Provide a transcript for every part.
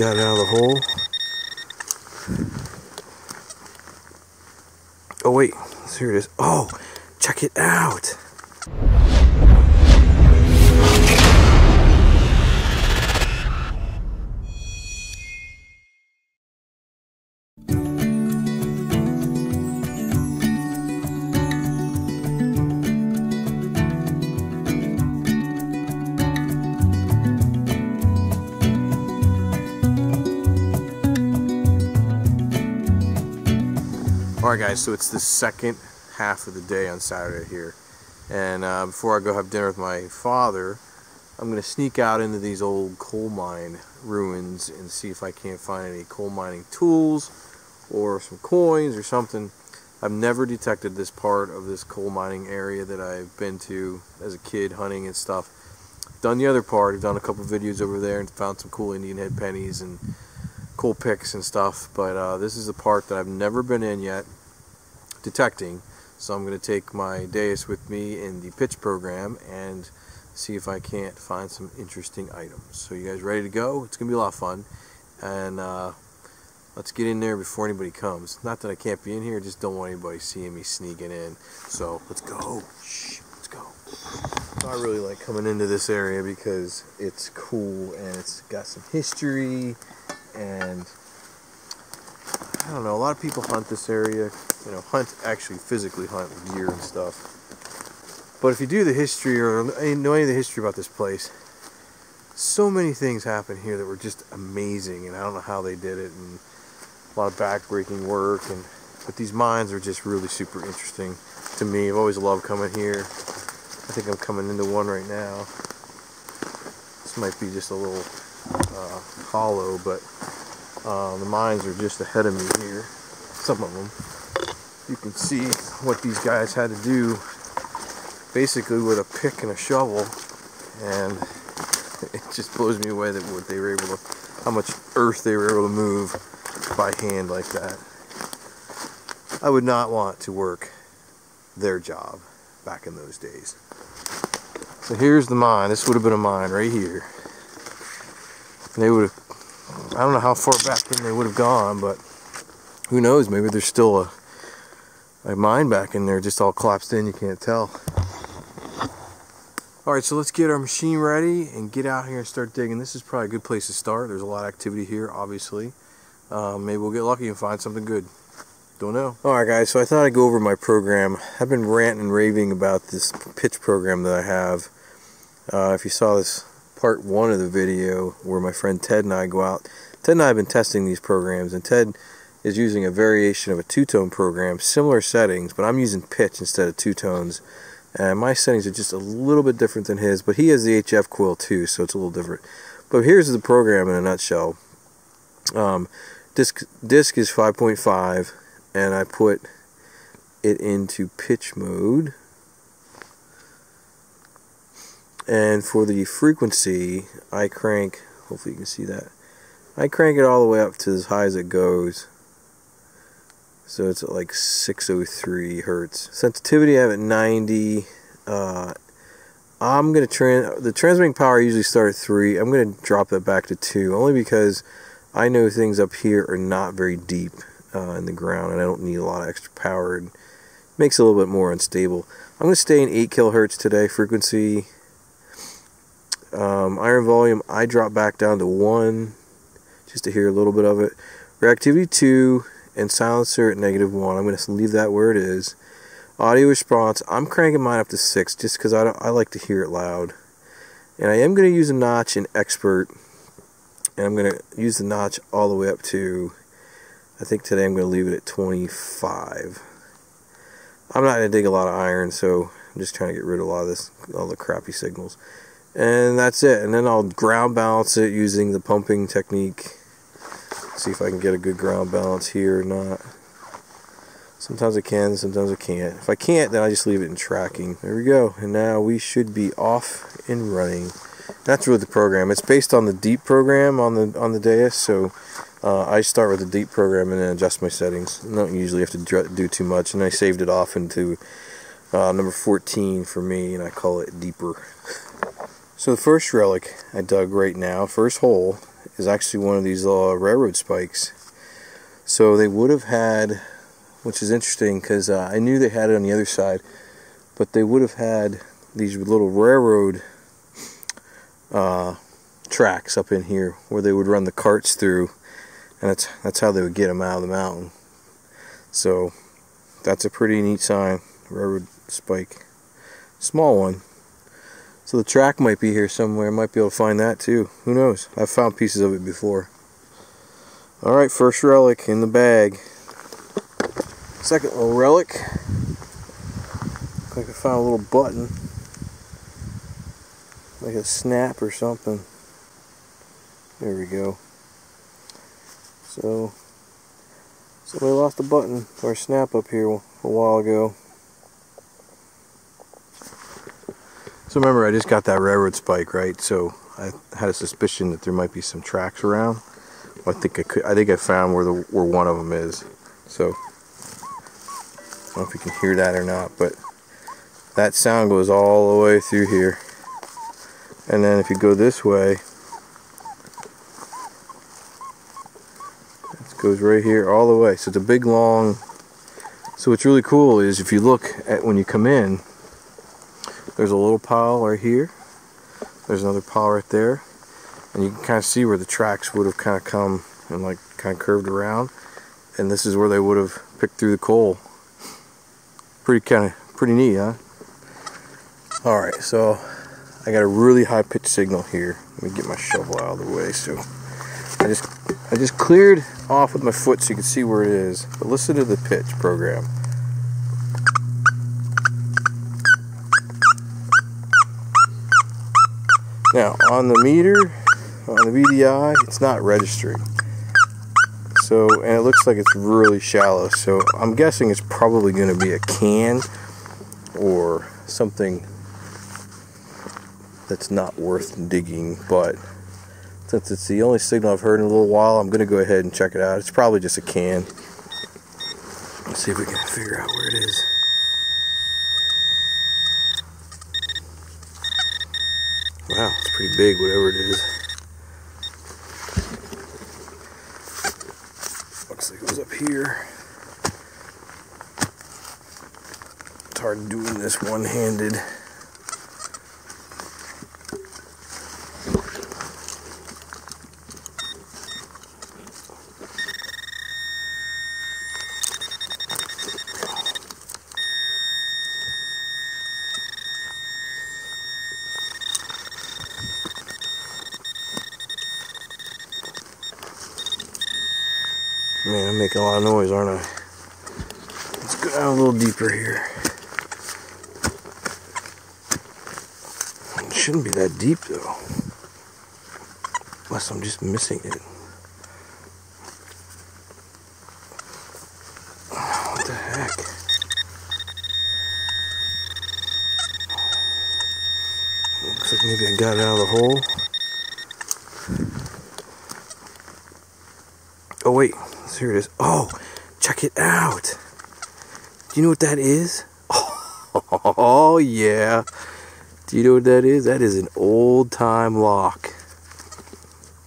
got it out of the hole. Oh wait, here it is. Oh, check it out. Alright guys, so it's the second half of the day on Saturday here, and before I go have dinner with my father, I'm going to sneak out into these old coal mine ruins and see if I can't find any coal mining tools or some coins or something. I've never detected this part of this coal mining area that I've been to as a kid hunting and stuff. Done the other part, I've done a couple videos over there and found some cool Indian head pennies and coal picks and stuff, but this is the part that I've never been in yet detecting, so I'm going to take my Deus with me in the pitch program and see if I can't find some interesting items. So you guys ready to go? It's going to be a lot of fun, and let's get in there before anybody comes. Not that I can't be in here, I just don't want anybody seeing me sneaking in. So let's go. Shh, let's go. I really like coming into this area because it's cool and it's got some history, and I don't know, a lot of people hunt this area, you know, actually physically hunt with gear and stuff. But if you do the history or know any of the history about this place, so many things happen here that were just amazing, and I don't know how they did it, and a lot of backbreaking work, but these mines are just really super interesting to me. I've always loved coming here. I think I'm coming into one right now. This might be just a little hollow, but the mines are just ahead of me here, some of them. You can see what these guys had to do basically with a pick and a shovel, and it just blows me away that what they were able to, how much earth they were able to move by hand like that. I would not want to work their job back in those days. So here's the mine. This would have been a mine right here. They would have, I don't know how far back in they would have gone, but who knows, maybe there's still a mine back in there just all collapsed in, you can't tell. Alright, so let's get our machine ready and get out here and start digging. This is probably a good place to start. There's a lot of activity here, obviously. Maybe we'll get lucky and find something good. Don't know. Alright guys, so I thought I'd go over my program. I've been ranting and raving about this pitch program that I have. If you saw this part 1 of the video where my friend Ted and I go out, Ted and I have been testing these programs, and Ted is using a variation of a two-tone program, similar settings, but I'm using pitch instead of two tones, and my settings are just a little bit different than his, but he has the HF coil too, so it's a little different. But here's the program in a nutshell. Disc is 5.5, and I put it into pitch mode. And for the frequency, I crank, hopefully you can see that, I crank it all the way up to as high as it goes. So it's at like 603 hertz. Sensitivity I have at 90. I'm going to the transmitting power I usually start at 3. I'm going to drop that back to 2, only because I know things up here are not very deep in the ground, and I don't need a lot of extra power. It makes it a little bit more unstable. I'm going to stay in 8 kilohertz today. Frequency, iron volume, I drop back down to 1 just to hear a little bit of it. Reactivity 2, and silencer at -1. I'm going to leave that where it is. Audio response, I'm cranking mine up to 6 just because I like to hear it loud. And I am going to use a notch in expert, and I'm going to use the notch all the way up to, I think today I'm going to leave it at 25. I'm not going to dig a lot of iron, so I'm just trying to get rid of a lot of this, all the crappy signals. And that's it. And then I'll ground balance it using the pumping technique. See if I can get a good ground balance here or not. Sometimes I can, sometimes I can't. If I can't, then I just leave it in tracking. There we go. And now we should be off and running. That's really the program. It's based on the deep program on the Deus, so I start with the deep program and then adjust my settings. I don't usually have to do too much, and I saved it off into number 14 for me, and I call it deeper. So the first relic I dug right now, first hole, is actually one of these railroad spikes. So they would have had, which is interesting because I knew they had it on the other side, but they would have had these little railroad tracks up in here where they would run the carts through, and that's how they would get them out of the mountain. So that's a pretty neat sign. Railroad spike, small one. So the track might be here somewhere. Might be able to find that too. Who knows? I've found pieces of it before. Alright, first relic in the bag. Second little relic. Looks like I found a little button. Like a snap or something. There we go. So somebody lost a button or a snap up here a while ago. So remember, I just got that railroad spike, right? So I had a suspicion that there might be some tracks around. I think I found where one of them is. So I don't know if you can hear that or not, but that sound goes all the way through here. And then if you go this way, it goes right here all the way. So it's a big long. So what's really cool is if you look at when you come in, there's a little pile right here. There's another pile right there. And you can kind of see where the tracks would have kind of come and like kind of curved around. And this is where they would have picked through the coal. Pretty neat, huh? Alright, so I got a really high pitch signal here. Let me get my shovel out of the way. So I just cleared off with my foot so you can see where it is. But listen to the pitch program. Now on the meter, on the VDI, it's not registering. So, and it looks like it's really shallow. So I'm guessing it's probably going to be a can or something that's not worth digging. But since it's the only signal I've heard in a little while, I'm going to go ahead and check it out. It's probably just a can. Let's see if we can figure out where it is. Wow, it's pretty big, whatever it is. Looks like it was up here. It's hard doing this one-handed. Man, I'm making a lot of noise, aren't I? Let's go down a little deeper here. It shouldn't be that deep, though. Unless I'm just missing it. What the heck? Looks like maybe I got it out of the hole. Oh, wait. Here it is. Oh, check it out. Do you know what that is? Oh, yeah. Do you know what that is? That is an old-time lock.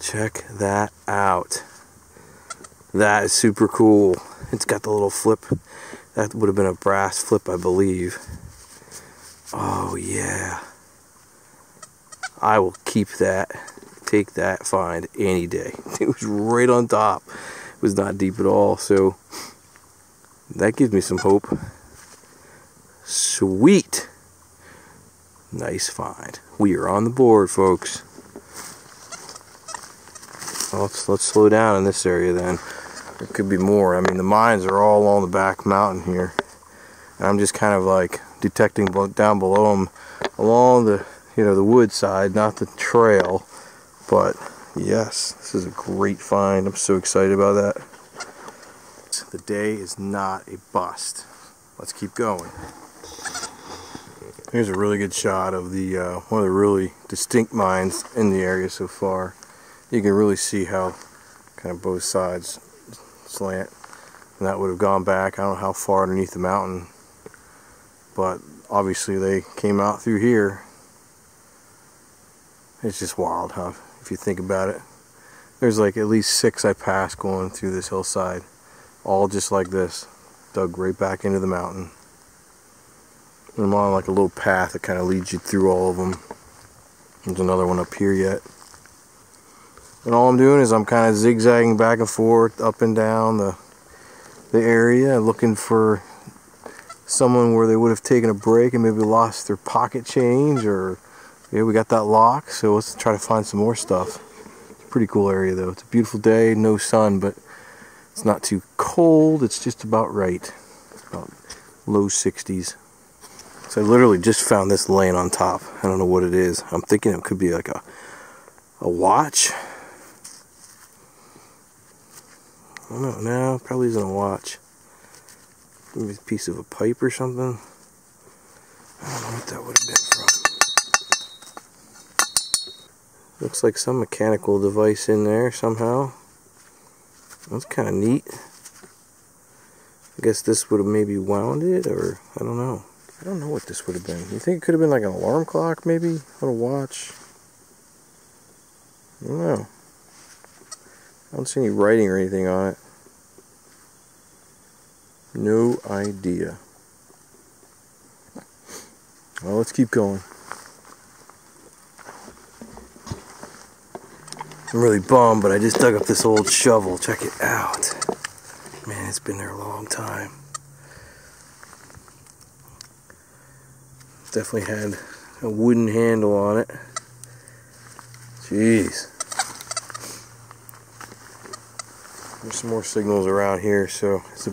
Check that out. That is super cool. It's got the little flip. That would have been a brass flip, I believe. Oh, yeah. I will keep that. Take that find any day. It was right on top. It was not deep at all, so that gives me some hope. Sweet. Nice find. We are on the board, folks. Well, let's slow down in this area then. There could be more. I mean, the mines are all along the back mountain here. And I'm just kind of like detecting down below them along the, the wood side, not the trail. But yes, this is a great find. I'm so excited about that. The day is not a bust. Let's keep going. Here's a really good shot of the one of the really distinct mines in the area so far. You can really see how kind of both sides slant, and that would have gone back. I don't know how far underneath the mountain, but obviously they came out through here. It's just wild, huh? If you think about it. There's like at least 6 I passed going through this hillside. All just like this. Dug right back into the mountain. And I'm on like a little path that kind of leads you through all of them. There's another one up here yet. And all I'm doing is I'm kind of zigzagging back and forth, up and down the area, looking for someone where they would have taken a break and maybe lost their pocket change, or yeah, we got that lock, so let's try to find some more stuff. It's a pretty cool area though. It's a beautiful day, no sun, but it's not too cold. It's just about right. It's about low 60s. So I literally just found this laying on top. I don't know what it is. I'm thinking it could be like a watch. I don't know. No, probably isn't a watch. Maybe a piece of a pipe or something. I don't know what that would have been from. Looks like some mechanical device in there somehow. That's kind of neat. I guess this would have maybe wound it, or I don't know. I don't know what this would have been. You think it could have been like an alarm clock, maybe? Or a watch? I don't know. I don't see any writing or anything on it. No idea. Well, let's keep going. I'm really bummed, but I just dug up this old shovel. Check it out. Man, it's been there a long time. Definitely had a wooden handle on it. Jeez. There's some more signals around here, so it's a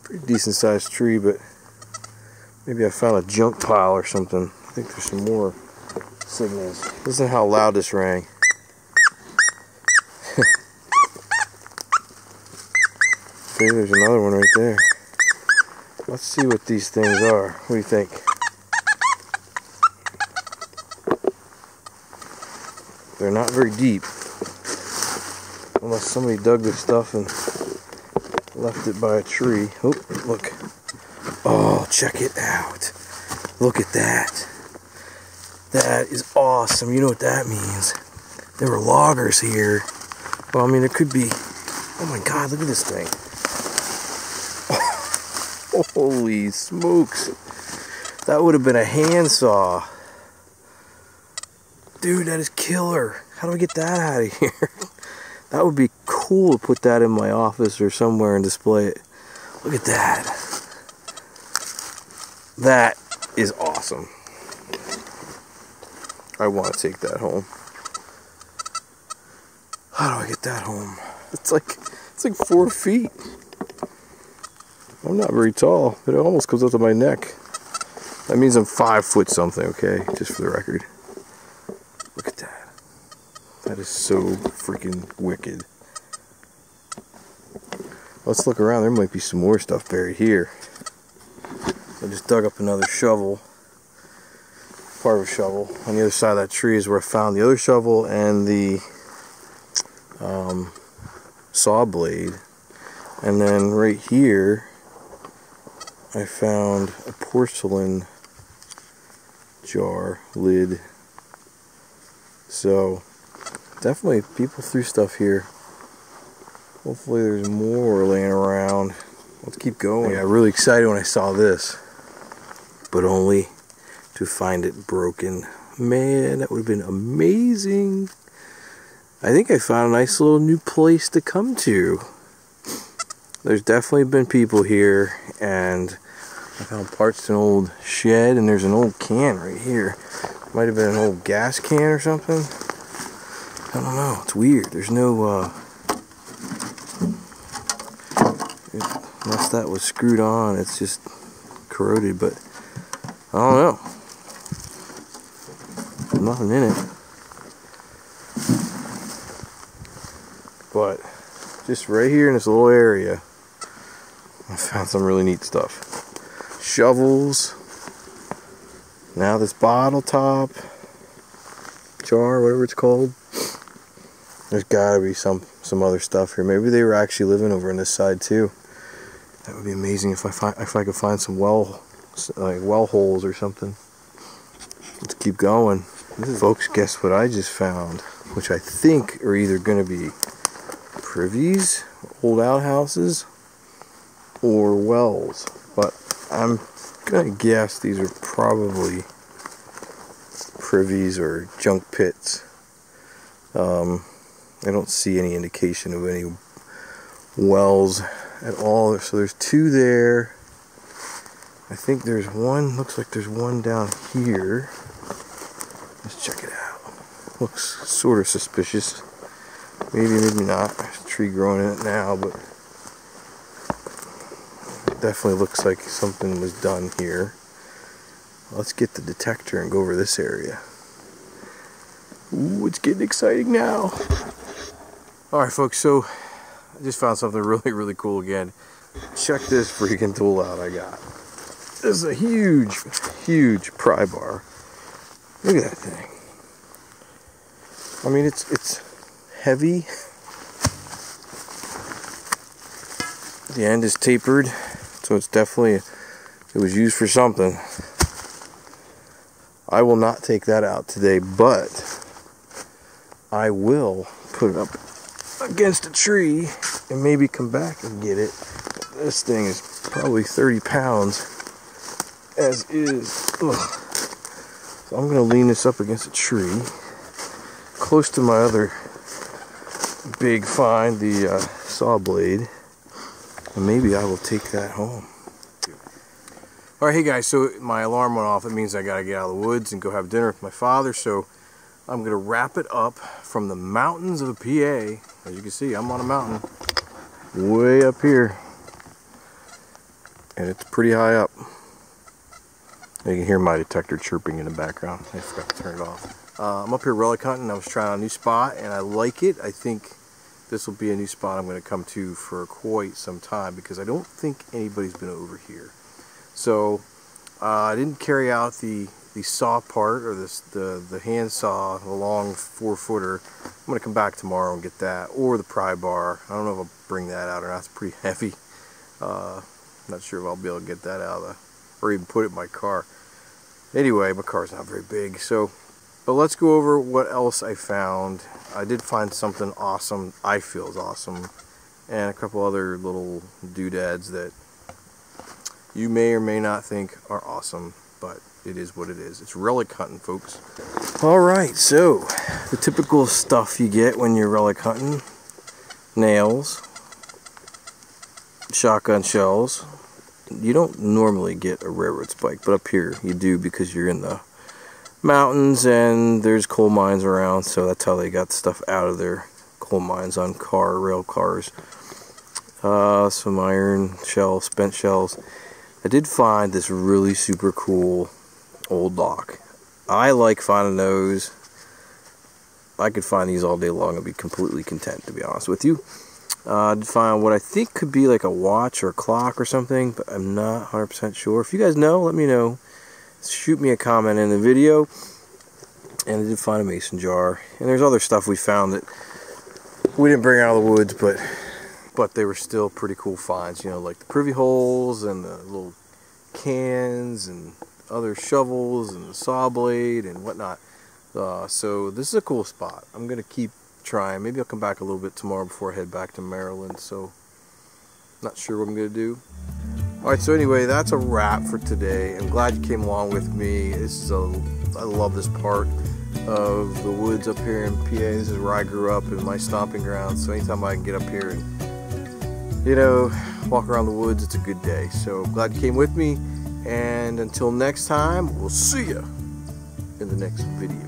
pretty decent sized tree, but maybe I found a junk pile or something. I think there's some more signals. Listen to how loud this rang. See, there's another one right there. Let's see what these things are. What do you think? They're not very deep. Unless somebody dug their stuff and left it by a tree. Oh, look. Oh, check it out. Look at that. That is awesome. You know what that means. There were loggers here. Well, I mean, there could be... Oh my God, look at this thing. Holy smokes. That would have been a handsaw. Dude, that is killer. How do I get that out of here? That would be cool to put that in my office or somewhere and display it. Look at that. That is awesome. I want to take that home. How do I get that home? It's like 4 feet. I'm not very tall, but it almost comes up to my neck. That means I'm 5 foot something, okay? Just for the record. Look at that. That is so freaking wicked. Let's look around. There might be some more stuff buried here. I just dug up another shovel. Part of a shovel. On the other side of that tree is where I found the other shovel and the saw blade. And then right here I found a porcelain jar lid. So definitely people threw stuff here. Hopefully there's more laying around. Let's keep going. I got really excited when I saw this, but only to find it broken. Man, that would have been amazing. I think I found a nice little new place to come to. There's definitely been people here, and I found parts to an old shed, and there's an old can right here. Might have been an old gas can or something. I don't know. It's weird. There's no, unless that was screwed on, it's just corroded, but I don't know. There's nothing in it. But just right here in this little area, I found some really neat stuff. Shovels. Now this bottle top, jar, whatever it's called. There's gotta be some other stuff here. Maybe they were actually living over on this side too. That would be amazing if I could find some well holes or something. Let's keep going. Folks, guess what I just found? which I think are either going to be privies, old outhouses, or wells. But I'm going to guess these are probably privies or junk pits. I don't see any indication of any wells at all. So there's two there. I think there's one, looks like there's one down here. Let's check it out. Looks sort of suspicious. Maybe, maybe not. There's a tree growing in it now, but it definitely looks like something was done here. Let's get the detector and go over this area. Ooh, it's getting exciting now. Alright folks, so I just found something really, really cool again. Check this freaking tool out I got. This is a huge, huge pry bar. Look at that thing. I mean, it's heavy. The end is tapered, so it's definitely, it was used for something. I will not take that out today, but I will put it up against a tree and maybe come back and get it. This thing is probably 30 pounds as is. Ugh. So I'm going to lean this up against a tree close to my other big find, the saw blade, and maybe I will take that home. Alright, hey guys, so my alarm went off. It means I gotta get out of the woods and go have dinner with my father, so I'm gonna wrap it up from the mountains of the PA. As you can see, I'm on a mountain way up here, and it's pretty high up. You can hear my detector chirping in the background. I forgot to turn it off. I'm up here relic hunting. I was trying a new spot and I like it. I think this will be a new spot I'm going to come to for quite some time, because I don't think anybody's been over here. So I didn't carry out the saw part, or the hand saw, the long 4-footer. I'm going to come back tomorrow and get that, or the pry bar. I don't know if I'll bring that out or not. It's pretty heavy. Not sure if I'll be able to get that out or even put it in my car. Anyway, my car's not very big, so, but let's go over what else I found. I did find something awesome, I feel is awesome, and a couple other little doodads that you may or may not think are awesome, but it is what it is. It's relic hunting, folks. Alright, so the typical stuff you get when you're relic hunting: nails, shotgun shells. You don't normally get a railroad spike, but up here you do, because you're in the mountains and there's coal mines around, so that's how they got stuff out of their coal mines on rail cars. Some iron shells, spent shells. I did find this really super cool old lock. I like finding those. I could find these all day long and be completely content, to be honest with you. I did find what I think could be like a watch or a clock or something, but I'm not 100% sure. If you guys know, let me know. Shoot me a comment in the video. And I did find a mason jar. And there's other stuff we found that we didn't bring out of the woods, but they were still pretty cool finds. You know, like the privy holes and the little cans and other shovels and the saw blade and whatnot. So this is a cool spot. I'm going to keep trying. Maybe I'll come back a little bit tomorrow before I head back to Maryland. So not sure what I'm going to do. Alright, so anyway, that's a wrap for today. I'm glad you came along with me. I love this part of the woods up here in PA. This is where I grew up, in my stomping ground. So anytime I can get up here and, you know, walk around the woods, it's a good day. So glad you came with me. And until next time, we'll see you in the next video.